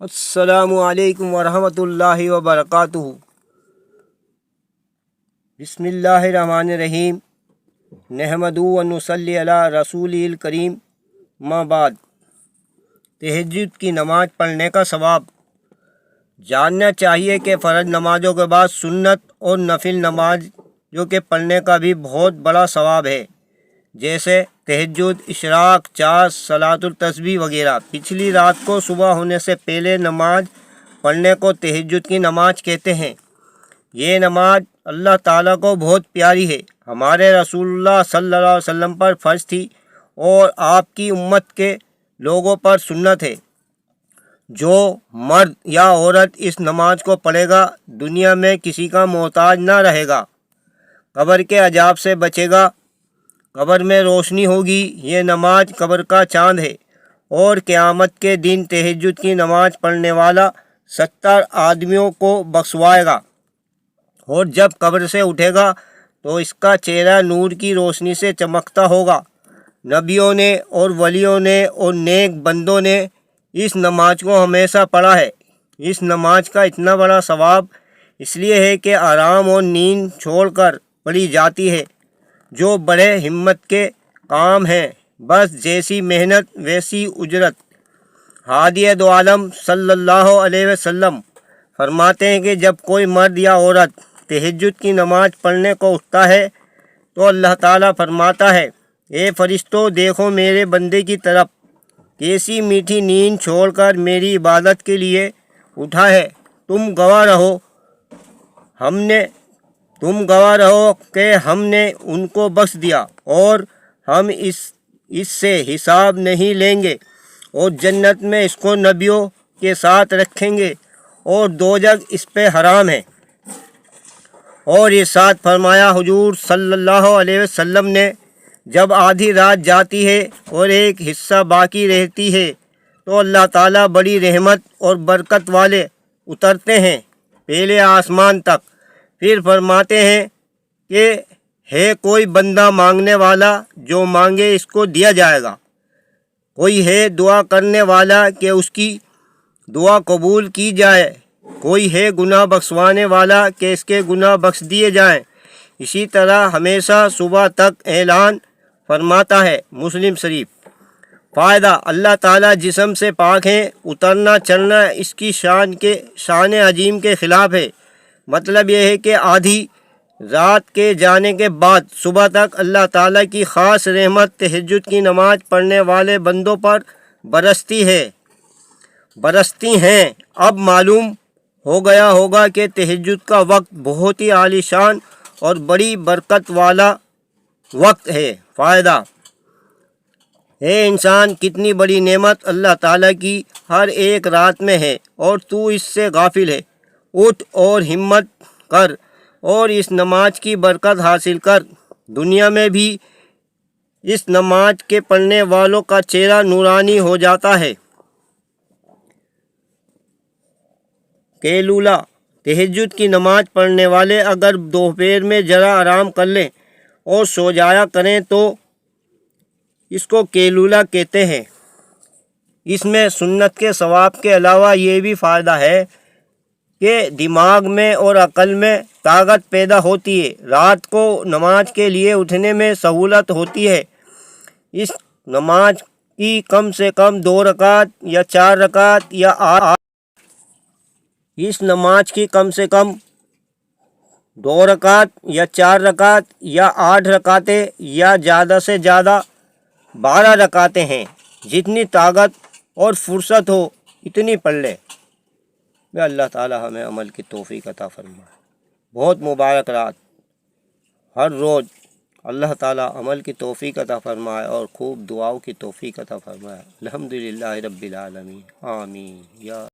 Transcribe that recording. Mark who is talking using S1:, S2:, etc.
S1: السلام علیکم ورحمۃ اللہ وبرکاتہ۔ بسم اللہ الرحمن الرحیم۔ نحمدہ و نصلی علی رسول الکریم۔ ما بعد، تہجد کی نماز پڑھنے کا ثواب۔ جاننا چاہیے کہ فرض نمازوں کے بعد سنت اور نفل نماز جو کہ پڑھنے کا بھی بہت بڑا ثواب ہے، جیسے تہجد، اشراق، چاش، صلاۃ التسبیح وغیرہ۔ پچھلی رات کو صبح ہونے سے پہلے نماز پڑھنے کو تہجد کی نماز کہتے ہیں۔ یہ نماز اللہ تعالیٰ کو بہت پیاری ہے۔ ہمارے رسول اللہ صلی اللہ علیہ وسلم پر فرض تھی اور آپ کی امت کے لوگوں پر سنت ہے۔ جو مرد یا عورت اس نماز کو پڑھے گا دنیا میں کسی کا محتاج نہ رہے گا، قبر کے عذاب سے بچے گا، قبر میں روشنی ہوگی۔ یہ نماز قبر کا چاند ہے، اور قیامت کے دن تہجد کی نماز پڑھنے والا 70 آدمیوں کو بخشوائے گا، اور جب قبر سے اٹھے گا تو اس کا چہرہ نور کی روشنی سے چمکتا ہوگا۔ نبیوں نے اور ولیوں نے اور نیک بندوں نے اس نماز کو ہمیشہ پڑھا ہے۔ اس نماز کا اتنا بڑا ثواب اس لیے ہے کہ آرام اور نیند چھوڑ کر پڑھی جاتی ہے، جو بڑے ہمت کے کام ہیں، بس جیسی محنت ویسی اجرت۔ ہادی دو عالم صلی اللہ علیہ وسلم فرماتے ہیں کہ جب کوئی مرد یا عورت تہجد کی نماز پڑھنے کو اٹھتا ہے تو اللہ تعالیٰ فرماتا ہے، اے فرشتوں، دیکھو میرے بندے کی طرف، کیسی میٹھی نیند چھوڑ کر میری عبادت کے لیے اٹھا ہے۔ تم گواہ رہو کہ ہم نے ان کو بخش دیا، اور ہم اس سے حساب نہیں لیں گے، اور جنت میں اس کو نبیوں کے ساتھ رکھیں گے، اور دوزخ اس پہ حرام ہے۔ اور ارشاد فرمایا حضور صلی اللہ علیہ وسلم نے، جب آدھی رات جاتی ہے اور ایک حصہ باقی رہتی ہے تو اللہ تعالیٰ بڑی رحمت اور برکت والے اترتے ہیں پہلے آسمان تک، پھر فرماتے ہیں کہ ہے کوئی بندہ مانگنے والا، جو مانگے اس کو دیا جائے گا۔ کوئی ہے دعا کرنے والا کہ اس کی دعا قبول کی جائے۔ کوئی ہے گناہ بخشوانے والا کہ اس کے گناہ بخش دیے جائیں۔ اسی طرح ہمیشہ صبح تک اعلان فرماتا ہے۔ مسلم شریف۔ فائدہ: اللہ تعالیٰ جسم سے پاک ہیں، اترنا چڑھنا اس کی شان عظیم کے خلاف ہے۔ مطلب یہ ہے کہ آدھی رات کے جانے کے بعد صبح تک اللہ تعالیٰ کی خاص رحمت تہجد کی نماز پڑھنے والے بندوں پر برستی ہیں۔ اب معلوم ہو گیا ہوگا کہ تہجد کا وقت بہت ہی عالی شان اور بڑی برکت والا وقت ہے۔ فائدہ: اے انسان، کتنی بڑی نعمت اللہ تعالیٰ کی ہر ایک رات میں ہے اور تو اس سے غافل ہے۔ اٹھ اور ہمت کر اور اس نماز کی برکت حاصل کر۔ دنیا میں بھی اس نماز کے پڑھنے والوں کا چہرہ نورانی ہو جاتا ہے۔ قیلولہ: تہجد کی نماز پڑھنے والے اگر دوپہر میں ذرا آرام کر لیں اور سو جایا کریں تو اس کو قیلولہ کہتے ہیں۔ اس میں سنت کے ثواب کے علاوہ یہ بھی فائدہ ہے کہ دماغ میں اور عقل میں طاقت پیدا ہوتی ہے، رات کو نماز کے لیے اٹھنے میں سہولت ہوتی ہے۔ اس نماز کی کم سے کم 2 رکعت یا 4 رکعت یا 8 اس نماز کی کم سے کم 2 رکعت یا 4 رکعت یا 8 رکعتیں یا زیادہ سے زیادہ 12 رکعتیں ہیں۔ جتنی طاقت اور فرصت ہو اتنی پڑھ لے۔ اللہ تعالیٰ ہمیں عمل کی توفیق عطا فرمائے۔ بہت مبارک رات۔ ہر روز اللہ تعالیٰ عمل کی توفیق عطا فرمائے اور خوب دعاؤں کی توفیق عطا فرمائے۔ الحمدللہ رب العالمین، آمین یا